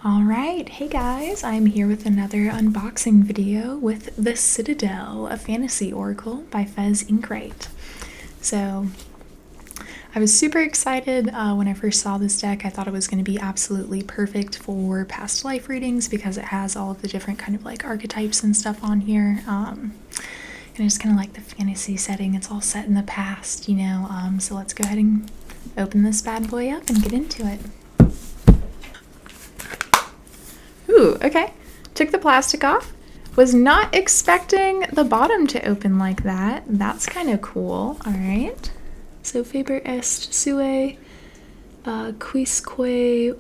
Alright, hey guys, I'm here with another unboxing video with the Citadel, a fantasy oracle by Fez Inkwright. So, I was super excited when I first saw this deck. I thought it was going to be absolutely perfect for past life readings because it has all of the different kind of like archetypes and stuff on here. And I just kind of like the fantasy setting. It's all set in the past, you know. So let's go ahead and open this bad boy up and get into it. Ooh, okay. Took the plastic off. Was not expecting the bottom to open like that. That's kind of cool. All right. So Faber est sue quisque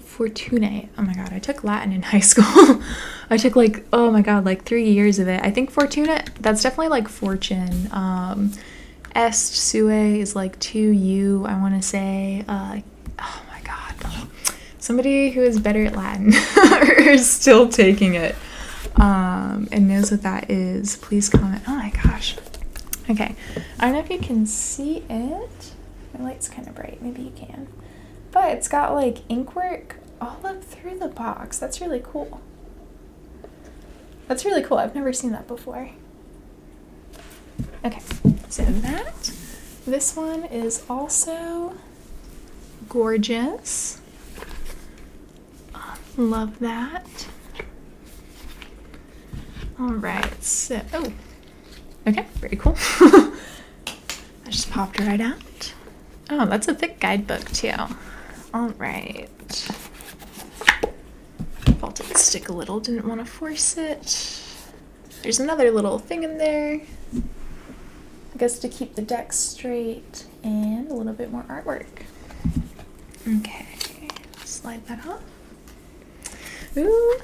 fortunae. Oh my god, I took Latin in high school. I took like, oh my god, like 3 years of it. I think fortuna, that's definitely like fortune. Est sue is like to you, I want to say. Oh my god. Somebody who is better at Latin or is still taking it and knows what that is, please comment. Oh my gosh. Okay, I don't know if you can see it. My light's kind of bright, maybe you can. But it's got like ink work all up through the box. That's really cool. That's really cool. I've never seen that before. Okay, so this one is also gorgeous. Love that. All right, so, oh, okay, very cool. I just popped right out. Oh, that's a thick guidebook too. All right. Felt it stick a little, didn't want to force it. There's another little thing in there. I guess to keep the deck straight and a little bit more artwork. Okay, slide that off. Ooh.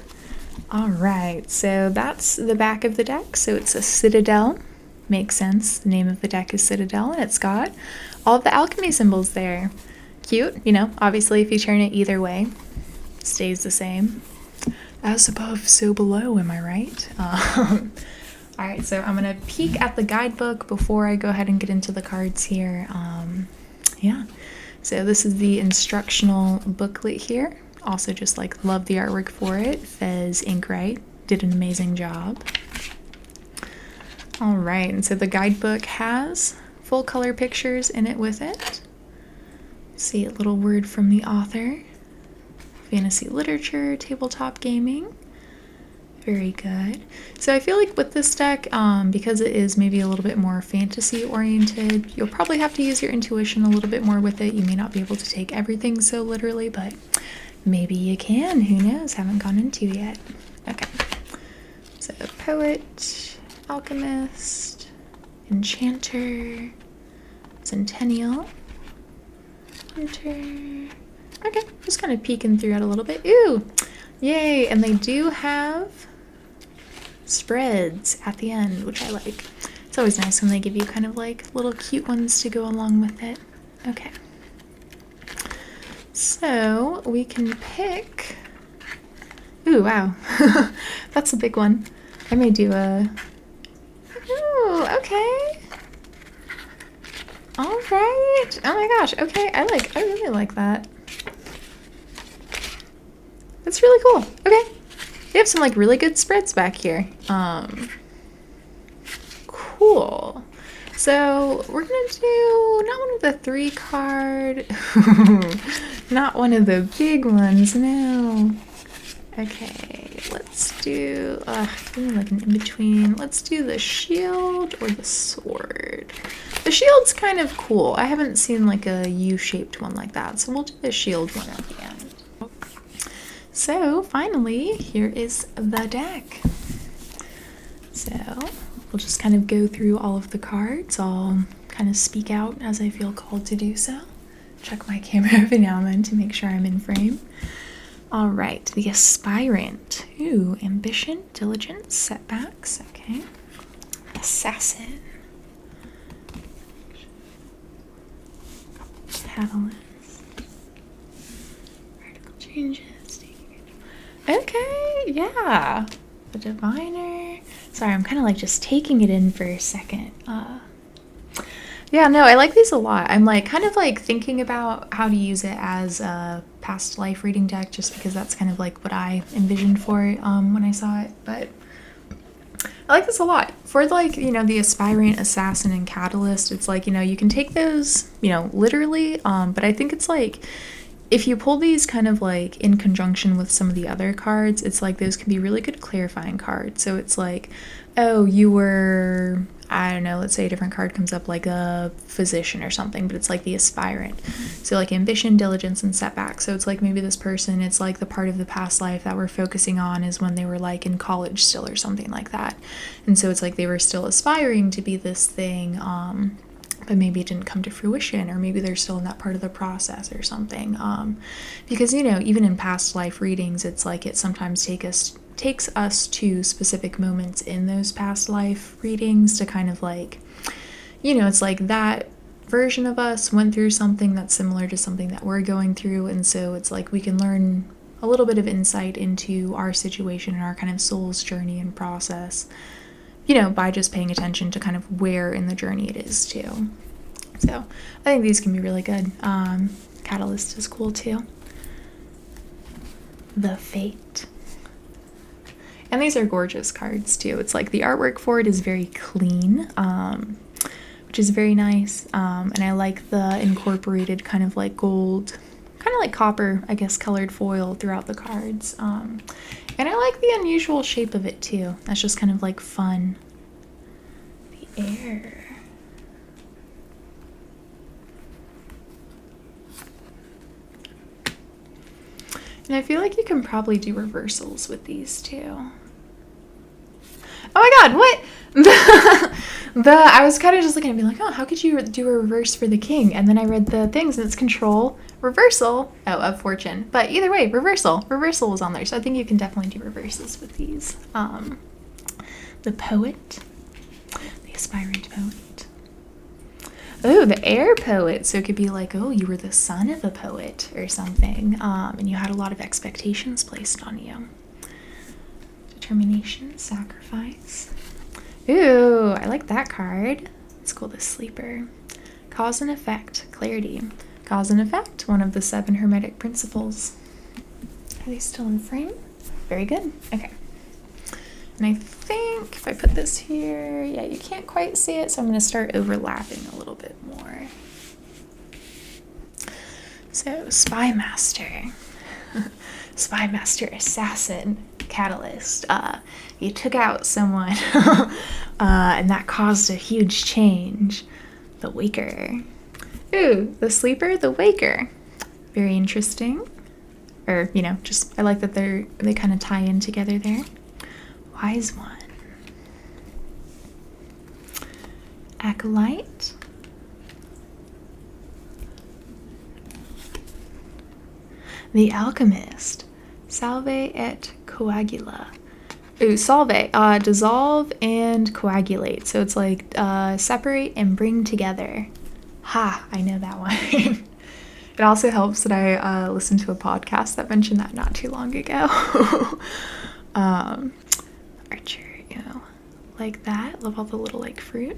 All right, so that's the back of the deck. So it's a Citadel. Makes sense. The name of the deck is Citadel, and it's got all of the alchemy symbols there. Cute, you know, obviously if you turn it either way, it stays the same. As above, so below, am I right? All right, so I'm gonna peek at the guidebook before I go ahead and get into the cards here. Yeah, so this is the instructional booklet here. Also just like love the artwork for it. Fez Inkwright did an amazing job. All right, and so the guidebook has full color pictures in it with it. See a little word from the author. Fantasy literature, tabletop gaming. Very good. So I feel like with this deck, because it is maybe a little bit more fantasy oriented, you'll probably have to use your intuition a little bit more with it. You may not be able to take everything so literally, but maybe you can. Who knows? Haven't gone into yet. Okay. So poet, alchemist, enchanter, centennial, hunter. Okay, just kind of peeking through it a little bit. Ooh, yay! And they do have spreads at the end, which I like. It's always nice when they give you kind of like little cute ones to go along with it. Okay. So we can pick. Ooh, wow. That's a big one. I may do a. Ooh, okay. All right. Oh my gosh. Okay, I really like that. That's really cool. Okay. They have some like really good spreads back here. Cool. So we're gonna do not one of the 3 card, not one of the big ones, no. Okay, let's do, like an in-between. Let's do the shield or the sword. The shield's kind of cool. I haven't seen like a U-shaped one like that, so we'll do the shield one at the end. So finally, here is the deck. So we'll just kind of go through all of the cards. I'll kind of speak out as I feel called to do so. Check my camera every now and then to make sure I'm in frame. All right, the aspirant. Ooh, ambition, diligence, setbacks. Okay. Assassin. Catalyst. Radical changes. Okay, yeah. The diviner. Sorry, I'm kind of like just taking it in for a second. Yeah, no, I like these a lot. I'm like kind of like thinking about how to use it as a past life reading deck just because that's kind of like what I envisioned for it when I saw it. But I like this a lot. For like, the aspirant, assassin, and catalyst, it's like, you can take those, literally, but I think it's like if you pull these kind of like in conjunction with some of the other cards, it's like those can be really good clarifying cards. So it's like, oh, you were, I don't know, let's say a different card comes up like a physician or something, but it's like the aspirant. So like ambition, diligence, and setback. So it's like maybe this person, it's like the part of the past life that we're focusing on is when they were like in college still or something like that. And so it's like they were still aspiring to be this thing, but maybe it didn't come to fruition, or maybe they're still in that part of the process or something. Because, even in past life readings, it's like it sometimes takes us to specific moments in those past life readings to kind of like, it's like that version of us went through something that's similar to something that we're going through. And so it's like we can learn a little bit of insight into our situation and our kind of soul's journey and process, by just paying attention to kind of where in the journey it is too. So I think these can be really good. Catalyst is cool too. The Fate. And these are gorgeous cards too. It's like the artwork for it is very clean, which is very nice. And I like the incorporated kind of like gold, kind of like copper, I guess, colored foil throughout the cards. And I like the unusual shape of it too. That's just kind of like fun. The Air. And I feel like you can probably do reversals with these too. Oh my god, what? I was kind of just looking at me like, oh, how could you do a reverse for the king? And then I read the things and it's control, reversal, of fortune. But either way, reversal was on there. So I think you can definitely do reverses with these. The Poet, the aspirant poet. Oh, the air poet. So it could be like, oh, you were the son of a poet or something. And you had a lot of expectations placed on you. Determination, sacrifice. Ooh, I like that card. Let's call this Sleeper. Cause and effect, clarity. Cause and effect, one of the 7 hermetic principles. Are they still in frame? Very good. Okay. And I think if I put this here, yeah, you can't quite see it, so I'm going to start overlapping a little bit more. So, Spy Master. Spy Master, Assassin, Catalyst. You took out someone, and that caused a huge change. The Waker. Ooh, the Sleeper, the Waker. Very interesting. Or, just, I like that they kind of tie in together there. Wise One. Acolyte. The Alchemist. Salve et coagula. Ooh, salve. Dissolve and coagulate. So it's like separate and bring together. Ha, I know that one. It also helps that I listened to a podcast that mentioned that not too long ago. Archer, like that. Love all the little like fruit.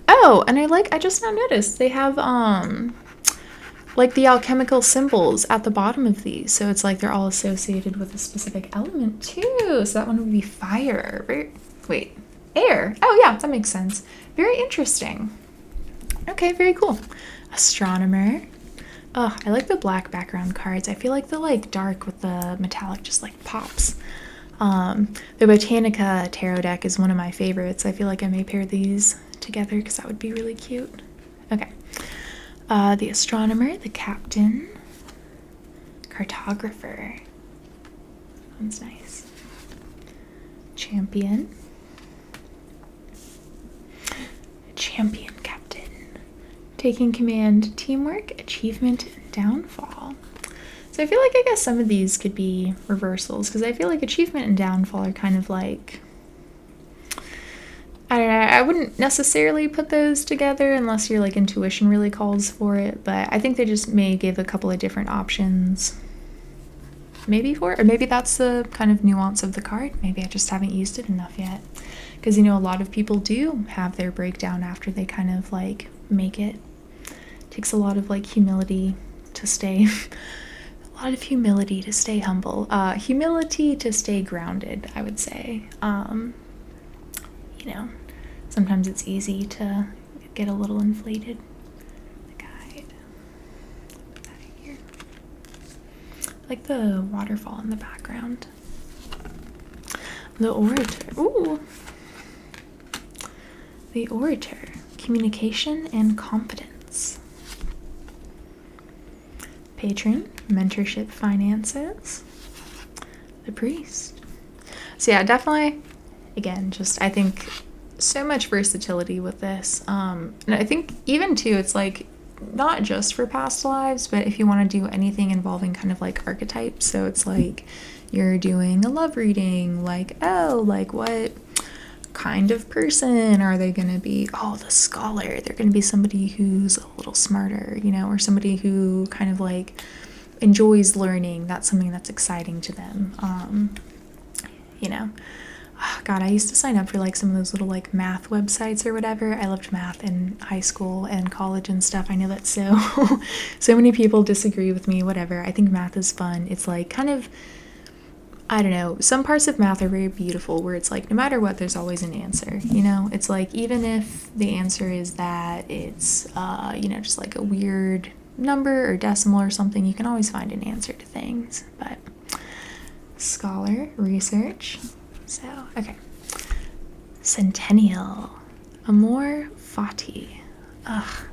Oh, and I just now noticed they have like the alchemical symbols at the bottom of these. So it's like they're all associated with a specific element too. So that one would be fire. Wait, air. Oh yeah, that makes sense. Very interesting. Okay, very cool. Astronomer. Oh, I like the black background cards. I feel like the like dark with the metallic just like pops. The Botanica tarot deck is one of my favorites. I feel like I may pair these together because that would be really cute. Okay. The Astronomer, the Captain, Cartographer. One's nice. Champion. Champion Captain. Taking command, teamwork, achievement, and downfall. So I feel like I guess some of these could be reversals because I feel like achievement and downfall are kind of like, I don't know, I wouldn't necessarily put those together unless your like intuition really calls for it, but I think they just may give a couple of different options maybe for it, or maybe that's the kind of nuance of the card. Maybe I just haven't used it enough yet because a lot of people do have their breakdown after they kind of like make it. Takes a lot of like humility to stay a lot of humility to stay humble, humility to stay grounded, I would say. You know, sometimes it's easy to get a little inflated. The guide, put that in here. I like the waterfall in the background. The orator, ooh, the orator, communication and confidence. Patron, mentorship, finances. The priest. So yeah, definitely, again, just I think so much versatility with this. And I think even too, it's like not just for past lives, but if you want to do anything involving kind of like archetypes. So it's like you're doing a love reading, like, oh, like what kind of person are they going to be? Oh, the scholar. They're going to be somebody who's a little smarter, you know, or somebody who kind of like enjoys learning. That's something that's exciting to them. You know, oh, God, I used to sign up for like some of those little like math websites or whatever. I loved math in high school and college and stuff. I know that so many people disagree with me, whatever. I think math is fun. It's like kind of, I don't know, some parts of math are very beautiful where it's like no matter what, there's always an answer, you know? It's like even if the answer is that it's, you know, just like a weird number or decimal or something, you can always find an answer to things. But scholar, research. So, okay. Centennial. Amor fati. Ugh.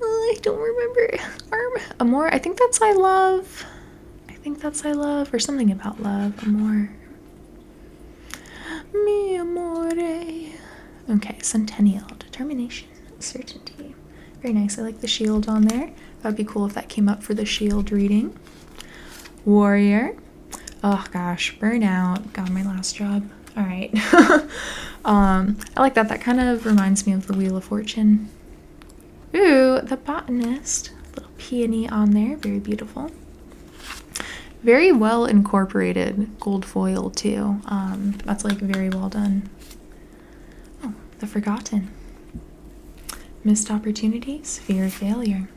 I don't remember. Amor, I think that's I love. Or something about love. Amor. Mi amore. Okay, centennial. Determination. Certainty. Very nice. I like the shield on there. That'd be cool if that came up for the shield reading. Warrior. Oh gosh, burnout. God, my last job. All right. I like that. That kind of reminds me of the Wheel of Fortune. Ooh, the botanist. Little peony on there. Very beautiful. Very well incorporated gold foil too. That's like very well done. Oh, the forgotten. Missed opportunities, fear of failure.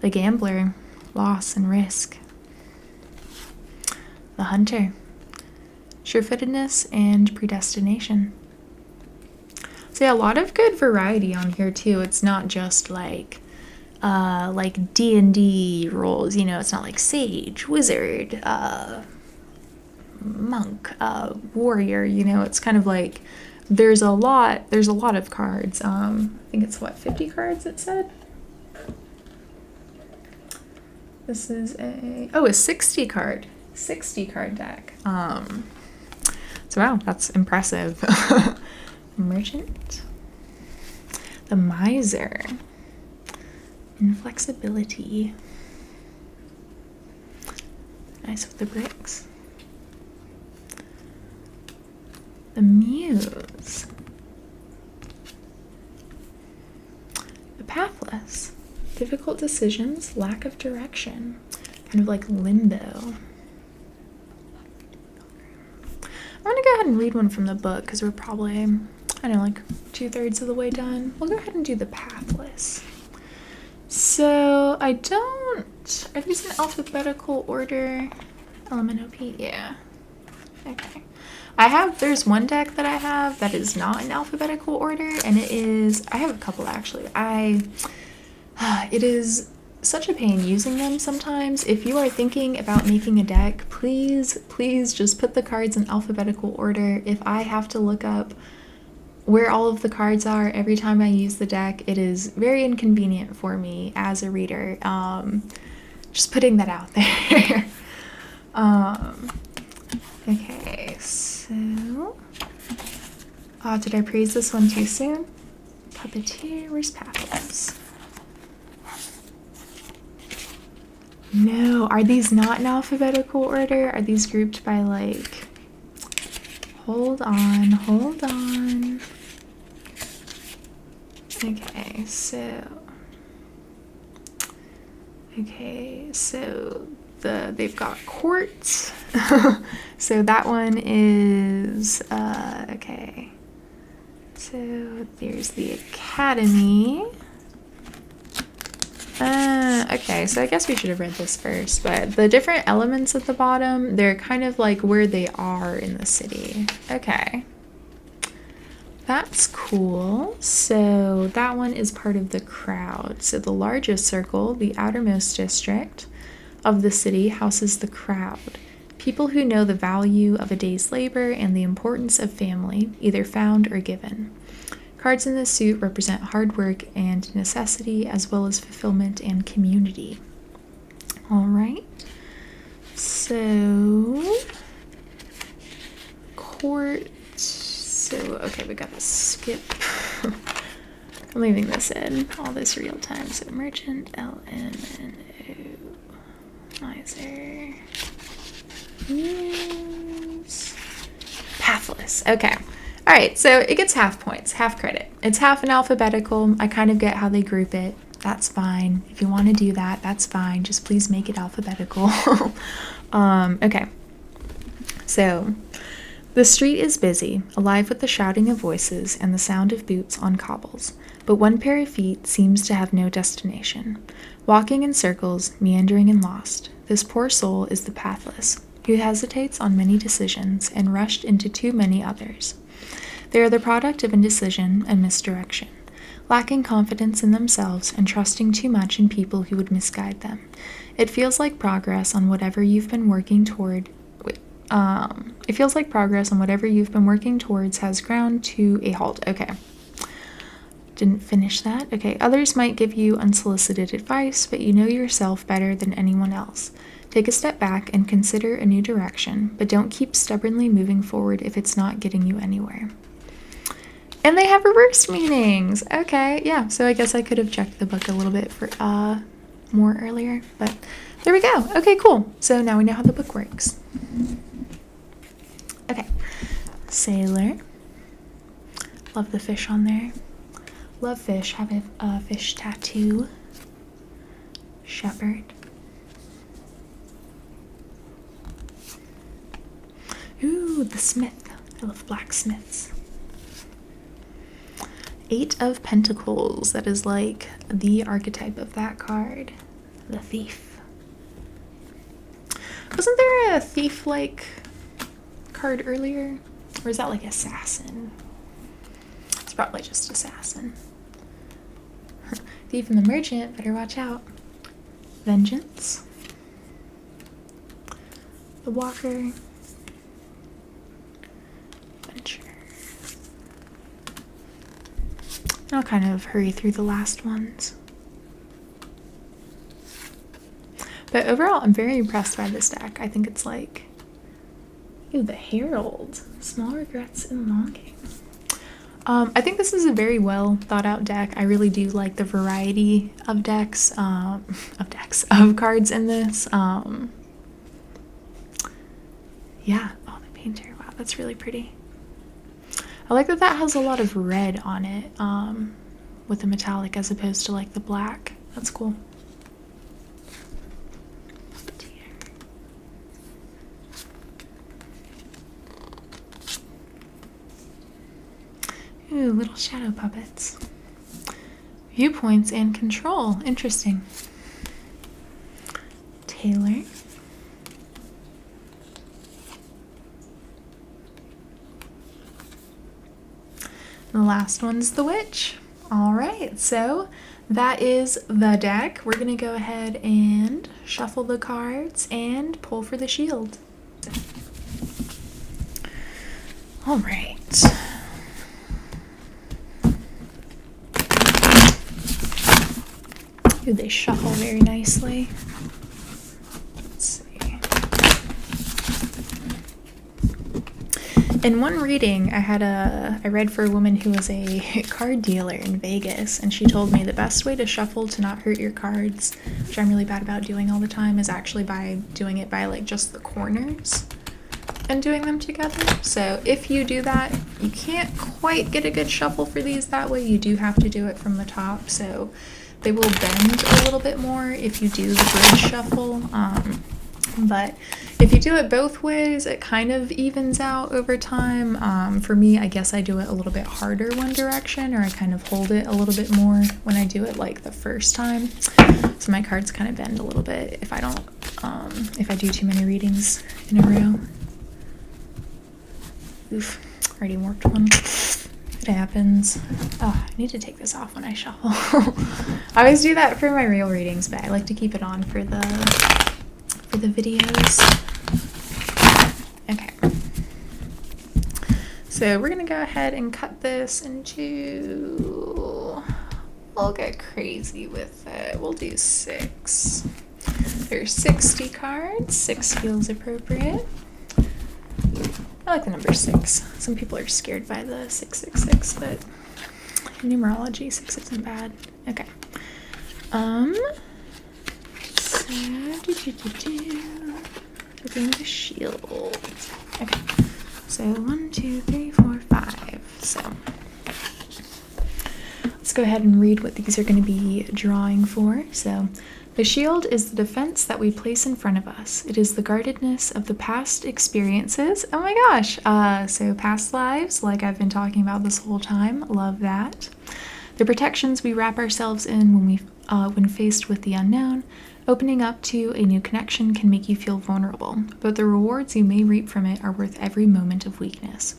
The gambler, loss and risk. The hunter, surefootedness and predestination. So yeah, a lot of good variety on here too. It's not just like D&D roles, you know, it's not like sage, wizard, monk, warrior, you know, it's kind of like there's a lot of cards. I think it's what, 50 cards it said? This is a 60 card deck. So wow, that's impressive. Merchant. The miser. Inflexibility. Nice with the bricks. The muse. The pathless. Difficult decisions, lack of direction. Kind of like limbo. I'm gonna go ahead and read one from the book because we're probably, I don't know, like 2/3 of the way done. We'll go ahead and do the pathless. So are these in alphabetical order? LMNOP, yeah. Okay. There's one deck that I have that is not in alphabetical order, and I have a couple actually. It is such a pain using them sometimes. If you are thinking about making a deck, please just put the cards in alphabetical order. If I have to look up where all of the cards are every time I use the deck, it is very inconvenient for me as a reader. Just putting that out there. Okay, so did I praise this one too soon? Puppeteer, where's Pathless? No, are these not in alphabetical order? Are these grouped by like, hold on. Okay, so they've got quartz. So that one is okay. So there's the Academy. Okay, so I guess we should have read this first, but the different elements at the bottom, they're kind of like where they are in the city. Okay. That's cool. So that one is part of the crowd. So the largest circle, the outermost district of the city, houses the crowd. People who know the value of a day's labor and the importance of family, either found or given. Cards in this suit represent hard work and necessity, as well as fulfillment and community. All right. So, court. So, okay, we gotta skip. I'm leaving this in, all this real time. So, merchant, LMNO, miser, yes. Pathless. Okay. All right, so it gets half points, half credit. It's half in alphabetical. I kind of get how they group it. That's fine. If you want to do that, that's fine. Just please make it alphabetical. Okay. So, the street is busy, alive with the shouting of voices and the sound of boots on cobbles. But one pair of feet seems to have no destination. Walking in circles, meandering and lost, this poor soul is the pathless, who hesitates on many decisions and rushed into too many others. They are the product of indecision and misdirection, lacking confidence in themselves and trusting too much in people who would misguide them. It feels like progress on whatever you've been working toward. Has ground to a halt. Okay. Didn't finish that. Okay. Others might give you unsolicited advice, but you know yourself better than anyone else. Take a step back and consider a new direction, but don't keep stubbornly moving forward if it's not getting you anywhere. And they have reverse meanings. Okay, yeah, so I guess I could have checked the book a little bit for more earlier, but there we go. Okay, cool. So now we know how the book works. Okay, sailor. Love the fish on there. Love fish. Have a fish tattoo. Shepherd. Ooh, the smith. I love blacksmiths. 8 of Pentacles. That is like the archetype of that card. The thief. Wasn't there a thief-like card earlier? Or is that like assassin? It's probably just assassin. Thief and the merchant. Better watch out. Vengeance. The walker. I'll kind of hurry through the last ones. But overall, I'm very impressed by this deck. I think it's like, ooh, the Herald. Small regrets and longing. I think this is a very well thought out deck. I really do like the variety of of cards in this. Yeah, oh, the painter. Wow, that's really pretty. I like that has a lot of red on it, with the metallic as opposed to like the black. That's cool. Ooh, little shadow puppets. Viewpoints and control. Interesting. Taylor. The last one's the witch. All right, so that is the deck. We're gonna go ahead and shuffle the cards and pull for the shield. All right. Ooh, they shuffle very nicely. Let's see. In one reading, I read for a woman who was a card dealer in Vegas, and she told me the best way to shuffle to not hurt your cards, which I'm really bad about doing all the time, is actually by doing it by like just the corners and doing them together. So if you do that, you can't quite get a good shuffle for these that way. You do have to do it from the top, so they will bend a little bit more if you do the bridge shuffle. But If you do it both ways, it kind of evens out over time. For me, I guess I do it a little bit harder one direction, or I kind of hold it a little bit more when I do it like the first time. So my cards kind of bend a little bit if I don't, if I do too many readings in a row. Oof, already worked one. It happens. Oh, I need to take this off when I shuffle. I always do that for my real readings, but I like to keep it on for the videos. Okay. So we're gonna go ahead and cut this into, we'll get crazy with it. We'll do 6. There's 60 cards. 6 feels appropriate. I like the number 6. Some people are scared by the 666, but in numerology, 6 isn't bad. Okay. So we're doing the shield. Okay. So 1, 2, 3, 4, 5. So let's go ahead and read what these are going to be drawing for. So the shield is the defense that we place in front of us. It is the guardedness of the past experiences. Oh my gosh. So past lives, like I've been talking about this whole time. Love that. The protections we wrap ourselves in when faced with the unknown. Opening up to a new connection can make you feel vulnerable, but the rewards you may reap from it are worth every moment of weakness.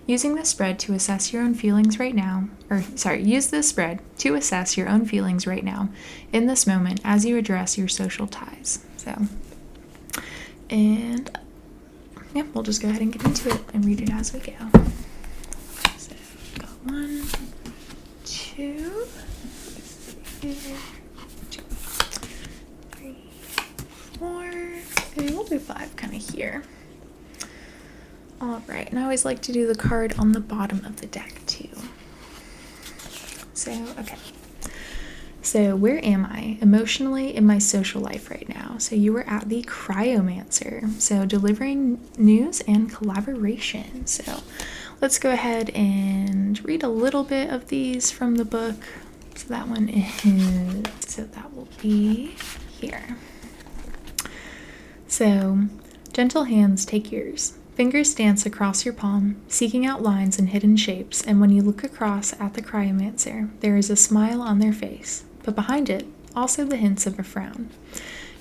Using this spread to assess your own feelings right now, use this spread to assess your own feelings right now in this moment as you address your social ties. So, and yeah, we'll just go ahead and get into it and read it as we go. So, got 1, 2, 3, 4, okay, we'll do 5 kind of here. All right, and I always like to do the card on the bottom of the deck too. So, okay. So where am I emotionally in my social life right now? So you were at the Cryomancer. So delivering news and collaboration. So let's go ahead and read a little bit of these from the book. So that one is, so that will be here. So gentle hands take yours. Fingers dance across your palm, seeking out lines and hidden shapes, and when you look across at the Cryomancer, there is a smile on their face, but behind it, also the hints of a frown.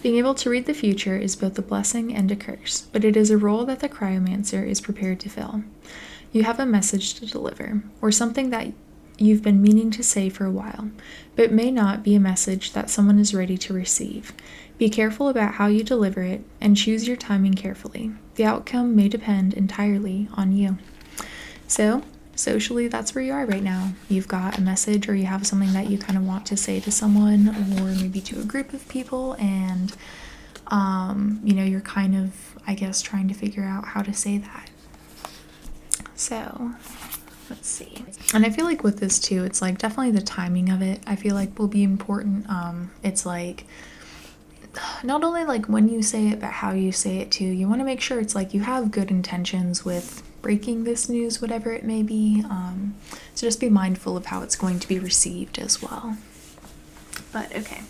Being able to read the future is both a blessing and a curse, but it is a role that the Cryomancer is prepared to fill. You have a message to deliver, or something that you've been meaning to say for a while, but it may not be a message that someone is ready to receive. Be careful about how you deliver it, and choose your timing carefully. The outcome may depend entirely on you. So, socially, that's where you are right now. You've got a message, or you have something that you kind of want to say to someone, or maybe to a group of people, and, you're kind of, I guess, trying to figure out how to say that. So, let's see. And I feel like with this too, it's like definitely the timing of it, I feel like will be important. It's like, not only like when you say it, but how you say it too. You want to make sure it's like you have good intentions with breaking this news, whatever it may be. So just be mindful of how it's going to be received as well. But okay.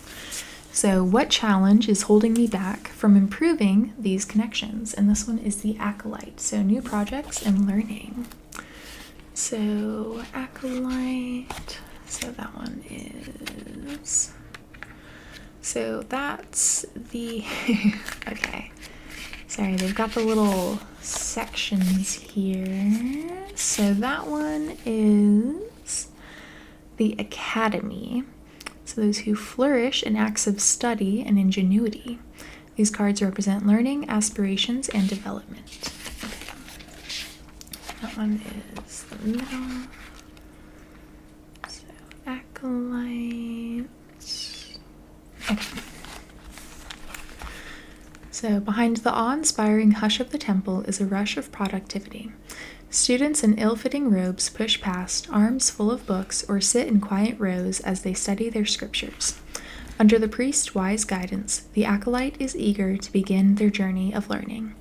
So what challenge is holding me back from improving these connections? And this one is the Acolyte. So new projects and learning. So Acolyte. So that one is... So that's the, okay, sorry, they've got the little sections here. So that one is the Academy. So those who flourish in acts of study and ingenuity. These cards represent learning, aspirations, and development. Okay. That one is the middle. So Acolyte. Okay. So behind the awe-inspiring hush of the temple is a rush of productivity. Students in ill-fitting robes push past, arms full of books, or sit in quiet rows as they study their scriptures. Under the priest's wise guidance, the acolyte is eager to begin their journey of learning.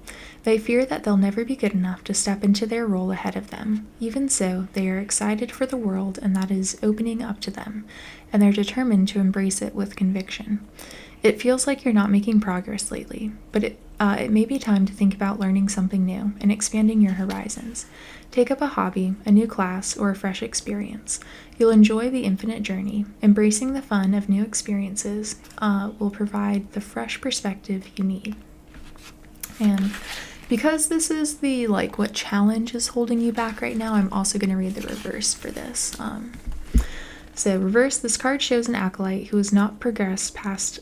They fear that they'll never be good enough to step into their role ahead of them. Even so, they are excited for the world and that is opening up to them, and they're determined to embrace it with conviction. It feels like you're not making progress lately, but it may be time to think about learning something new and expanding your horizons. Take up a hobby, a new class, or a fresh experience. You'll enjoy the infinite journey. Embracing the fun of new experiences will provide the fresh perspective you need. And because this is the what challenge is holding you back right now, I'm also going to read the reverse for this. So reverse, this card shows an acolyte who has not progressed past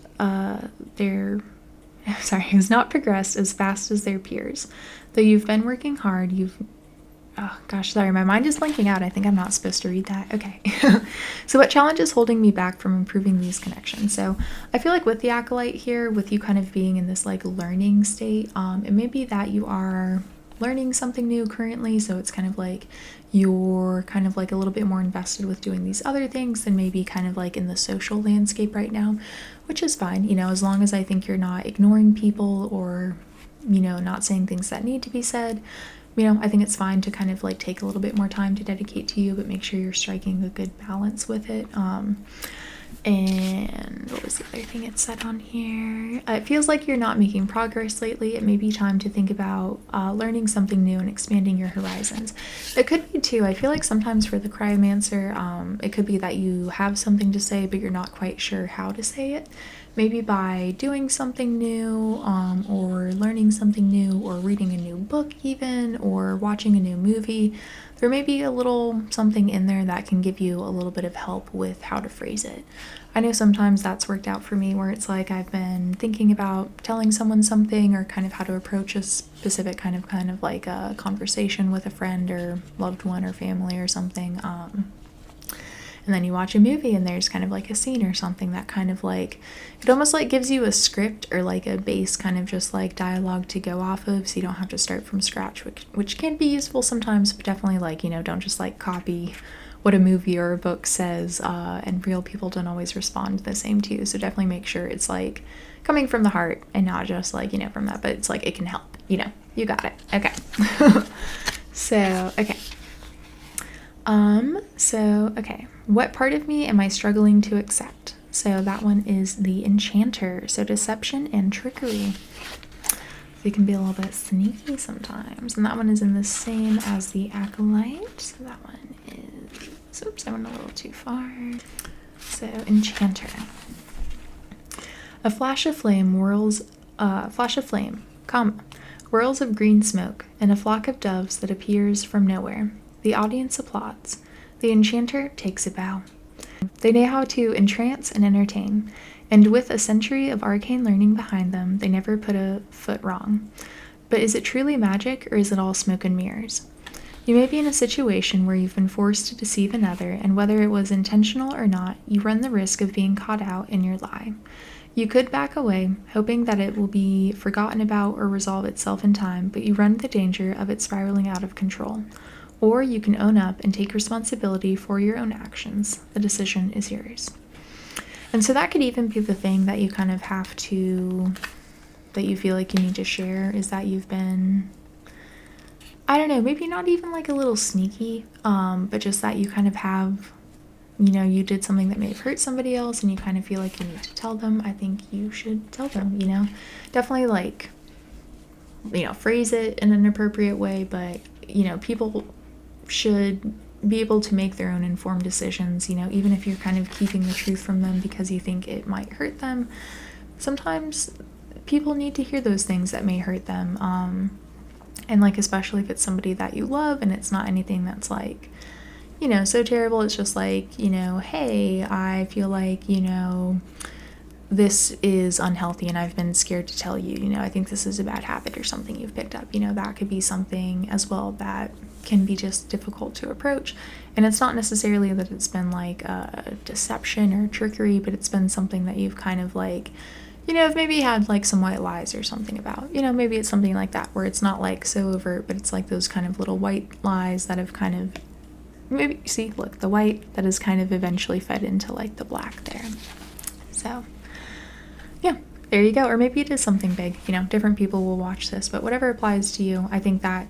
who's not progressed as fast as their peers. Though you've been working hard, oh gosh, sorry, my mind is blanking out. I think I'm not supposed to read that. Okay. So what challenge is holding me back from improving these connections? So I feel like with the acolyte here, with you kind of being in this learning state, it may be that you are learning something new currently, so it's kind of like you're kind of a little bit more invested with doing these other things than maybe kind of in the social landscape right now, which is fine, as long as I think you're not ignoring people or, not saying things that need to be said. I think it's fine to kind of take a little bit more time to dedicate to you, but make sure you're striking a good balance with it. And what was the other thing it said on here? It feels like you're not making progress lately. It may be time to think about learning something new and expanding your horizons. It could be too, I feel like sometimes for the cryomancer, it could be that you have something to say, but you're not quite sure how to say it. Maybe by doing something new, or learning something new, or reading a new book even, or watching a new movie. There may be a little something in there that can give you a little bit of help with how to phrase it. I know sometimes that's worked out for me where it's I've been thinking about telling someone something or kind of how to approach a specific kind of a conversation with a friend or loved one or family or something. And then you watch a movie and there's kind of a scene or something that kind of it almost gives you a script or a base kind of just dialogue to go off of, so you don't have to start from scratch, which can be useful sometimes, but definitely don't just copy what a movie or a book says, and real people don't always respond the same to you, so definitely make sure it's coming from the heart and not just from that, but it's it can help, you got it. Okay. Okay, what part of me am I struggling to accept? So that one is the Enchanter, so deception and trickery. They can be a little bit sneaky sometimes, and that one is in the same as the Acolyte, so that one is, oops, I went a little too far. So Enchanter. A flash of flame, whirls of green smoke, and a flock of doves that appears from nowhere. The audience applauds. The enchanter takes a bow. They know how to entrance and entertain, and with a century of arcane learning behind them, they never put a foot wrong. But is it truly magic, or is it all smoke and mirrors? You may be in a situation where you've been forced to deceive another, and whether it was intentional or not, you run the risk of being caught out in your lie. You could back away, hoping that it will be forgotten about or resolve itself in time, but you run the danger of it spiraling out of control. Or you can own up and take responsibility for your own actions. The decision is yours. And so that could even be the thing that you kind of have to, that you feel like you need to share, is that you've been, I don't know, maybe not even a little sneaky, but just that you kind of have, you did something that may have hurt somebody else and you kind of feel like you need to tell them. I think you should tell them, definitely phrase it in an appropriate way, but, people should be able to make their own informed decisions, even if you're kind of keeping the truth from them because you think it might hurt them. Sometimes people need to hear those things that may hurt them, and especially if it's somebody that you love and it's not anything that's so terrible. It's just hey, I feel like this is unhealthy and I've been scared to tell you, I think this is a bad habit or something you've picked up, that could be something as well that can be just difficult to approach. And it's not necessarily that it's been a deception or trickery, but it's been something that you've kind of have maybe had some white lies or something about, maybe it's something like that where it's not so overt, but it's those kind of little white lies that have kind of, maybe, see, look, the white that is kind of eventually fed into the black there. So yeah, there you go. Or maybe it is something big, different people will watch this, but whatever applies to you, I think that,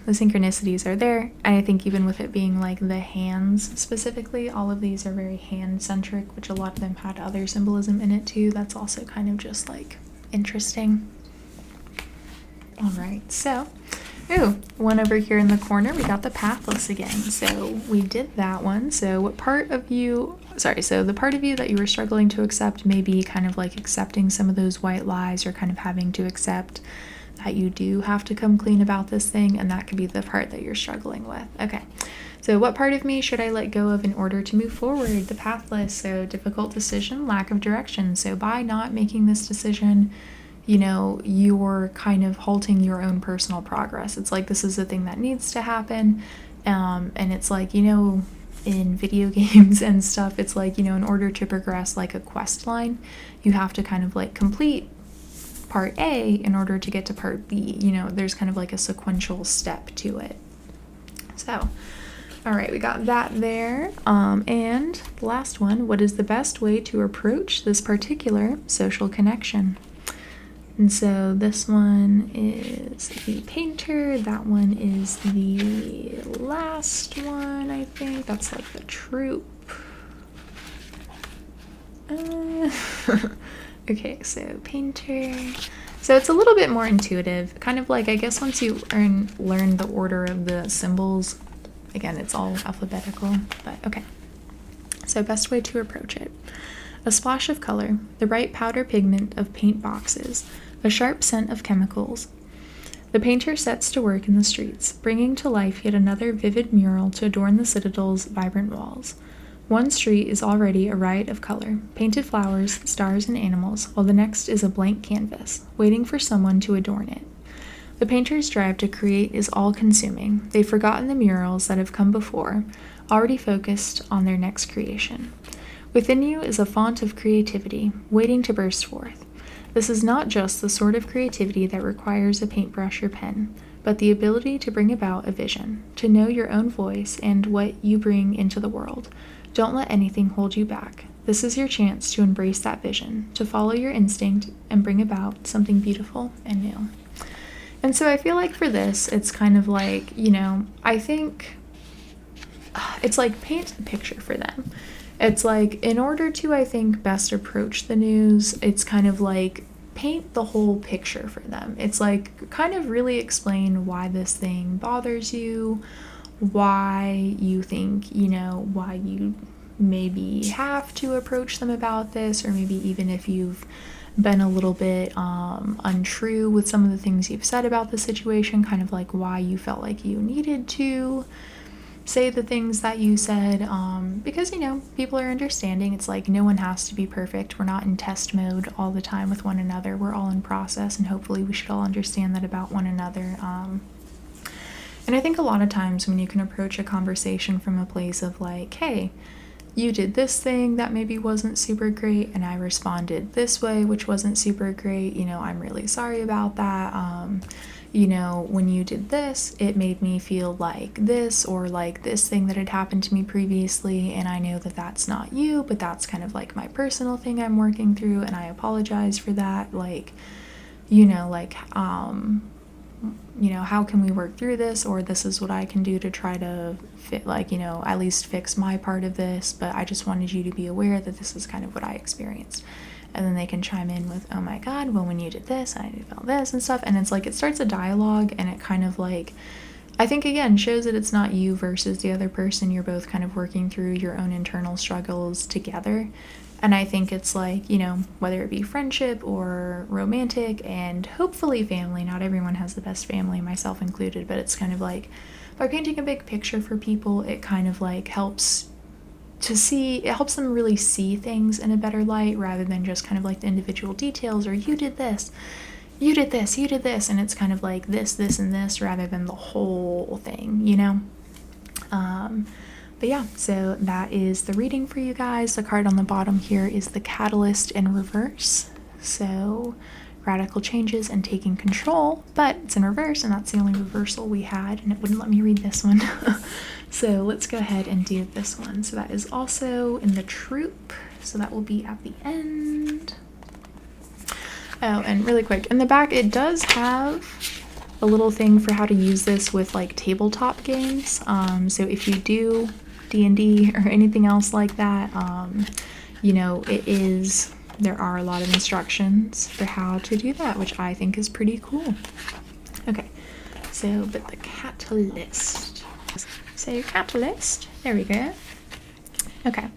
the synchronicities are there. And I think even with it being the hands specifically, all of these are very hand centric, which a lot of them had other symbolism in it too. That's also kind of just interesting. All right, so, one over here in the corner, we got the pathless again. So we did that one. So what part of you, so the part of you that you were struggling to accept may be kind of like accepting some of those white lies, or kind of having to accept that you do have to come clean about this thing, and that could be the part that you're struggling with. Okay, so what part of me should I let go of in order to move forward? The pathless, so difficult decision, lack of direction. So by not making this decision, you know, you're kind of halting your own personal progress. It's like, this is a thing that needs to happen. And it's like, you know, in video games and stuff, it's like, you know, in order to progress like a quest line, you have to kind of like complete part A in order to get to part B. You know, there's kind of like a sequential step to it. So, all right, we got that there. And the last one, what is the best way to approach this particular social connection? And so this one is the painter, that one is the last one, I think. That's like the troop. Okay, so painter. So it's a little bit more intuitive, kind of like, I guess once you learn the order of the symbols, again, it's all alphabetical, but okay. So best way to approach it. A splash of color, the bright powder pigment of paint boxes, a sharp scent of chemicals. The painter sets to work in the streets, bringing to life yet another vivid mural to adorn the Citadel's vibrant walls. One street is already a riot of color, painted flowers, stars, and animals, while the next is a blank canvas, waiting for someone to adorn it. The painter's drive to create is all-consuming. They've forgotten the murals that have come before, already focused on their next creation. Within you is a font of creativity, waiting to burst forth. This is not just the sort of creativity that requires a paintbrush or pen, but the ability to bring about a vision, to know your own voice and what you bring into the world. Don't let anything hold you back. This is your chance to embrace that vision, to follow your instinct and bring about something beautiful and new. And so I feel like for this, it's kind of like, you know, I think it's like paint a picture for them. It's like, in order to, I think, best approach the news, it's kind of like paint the whole picture for them. It's like kind of really explain why this thing bothers you, why you think, you know, why you maybe have to approach them about this, or maybe even if you've been a little bit untrue with some of the things you've said about the situation, kind of like why you felt like you needed to say the things that you said, because, you know, people are understanding. It's like no one has to be perfect. We're not in test mode all the time with one another. We're all in process, and hopefully we should all understand that about one another. And I think a lot of times when you can approach a conversation from a place of like, hey, you did this thing that maybe wasn't super great, and I responded this way, which wasn't super great, you know, I'm really sorry about that. You know, when you did this, it made me feel like this, or like this thing that had happened to me previously, and I know that that's not you, but that's kind of like my personal thing I'm working through, and I apologize for that. Like, you know, like, you know, how can we work through this, or this is what I can do to try to fit, like, you know, at least fix my part of this, but I just wanted you to be aware that this is kind of what I experienced. And then they can chime in with, oh my god, well, when you did this, I felt this and stuff. And it's like, it starts a dialogue, and it kind of like, I think, again, shows that it's not you versus the other person. You're both kind of working through your own internal struggles together. And I think it's like, you know, whether it be friendship or romantic and hopefully family, not everyone has the best family, myself included, but it's kind of like, by painting a big picture for people, it kind of like helps them really see things in a better light, rather than just kind of like the individual details, or you did this, you did this, you did this, and it's kind of like this, and this, rather than the whole thing, you know? But yeah, so that is the reading for you guys. The card on the bottom here is the Catalyst in reverse. So radical changes and taking control, but it's in reverse, and that's the only reversal we had, and it wouldn't let me read this one. So let's go ahead and do this one. So that is also in the troop, so that will be at the end. Oh, and really quick, in the back it does have a little thing for how to use this with like tabletop games. So if you do D&D or anything else like that, you know, it is there are a lot of instructions for how to do that, which I think is pretty cool. Okay, so, but the catalyst. So your catalyst, there we go. Okay,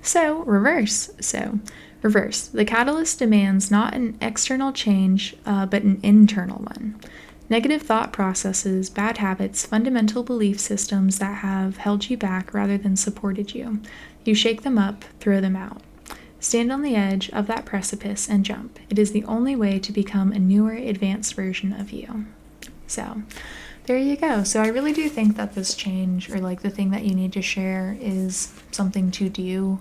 so reverse. So reverse. The catalyst demands not an external change, but an internal one. Negative thought processes, bad habits, fundamental belief systems that have held you back rather than supported you. You shake them up, throw them out. Stand on the edge of that precipice and jump. It is the only way to become a newer, advanced version of you. So there you go. So I really do think that this change, or like the thing that you need to share, is something to do.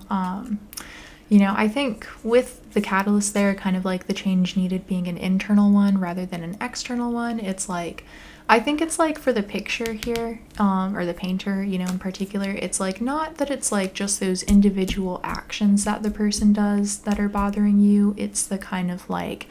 You know, I think with the catalyst there, kind of like the change needed being an internal one rather than an external one, it's like, I think it's like for the picture here, or the painter, you know, in particular, it's like not that it's like just those individual actions that the person does that are bothering you. It's the kind of like,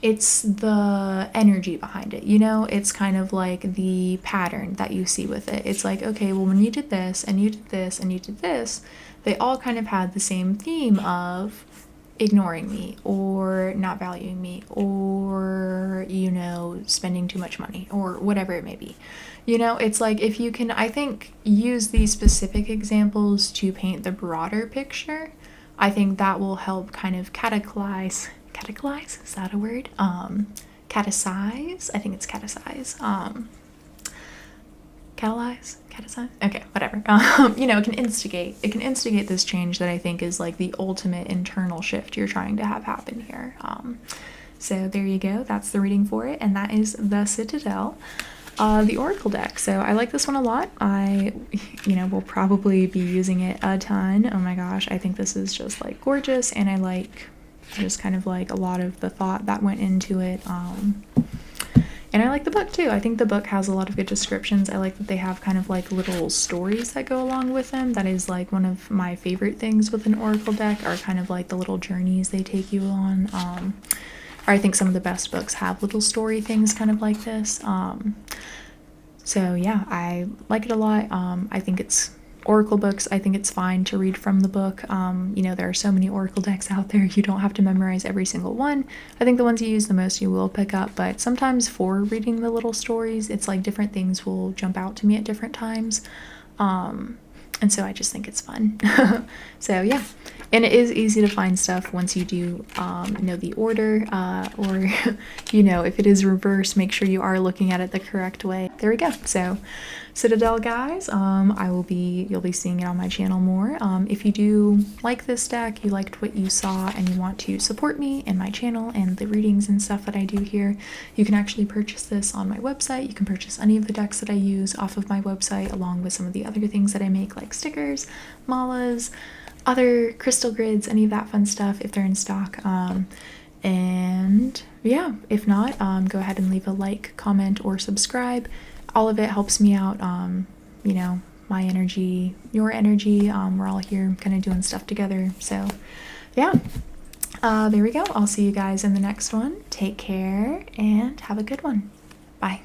it's the energy behind it, you know? It's kind of like the pattern that you see with it. It's like, okay, well, when you did this and you did this and you did this, they all kind of had the same theme of ignoring me or not valuing me or, you know, spending too much money or whatever it may be. You know, it's like if you can, I think, use these specific examples to paint the broader picture, I think that will help kind of catechalize, is that a word? Catesize? I think it's catesize. Catalyze? Catesize? Okay, whatever. You know, it can instigate this change that I think is like the ultimate internal shift you're trying to have happen here. So there you go. That's the reading for it, and that is the Citadel, the Oracle deck. So I like this one a lot. I, you know, will probably be using it a ton. Oh my gosh, I think this is just like gorgeous, and I like just kind of like a lot of the thought that went into it. And I like the book too. I think the book has a lot of good descriptions. I like that they have kind of like little stories that go along with them. That is like one of my favorite things with an Oracle deck, are kind of like the little journeys they take you on. Or I think some of the best books have little story things kind of like this. So yeah, I like it a lot. I think it's Oracle books, I think it's fine to read from the book. You know, there are so many Oracle decks out there, you don't have to memorize every single one. I think the ones you use the most you will pick up, but sometimes for reading the little stories, it's like different things will jump out to me at different times. And so I just think it's fun. So yeah, and it is easy to find stuff once you do know the order, or you know, if it is reverse, make sure you are looking at it the correct way. There we go. So Citadel, guys, you'll be seeing it on my channel more. If you do like this deck, you liked what you saw, and you want to support me and my channel and the readings and stuff that I do here, you can actually purchase this on my website. You can purchase any of the decks that I use off of my website, along with some of the other things that I make, like stickers, malas, other crystal grids, any of that fun stuff if they're in stock. And yeah, if not, go ahead and leave a like, comment, or subscribe. All of it helps me out. You know, my energy, your energy, we're all here kind of doing stuff together. So yeah, there we go. I'll see you guys in the next one. Take care and have a good one. Bye.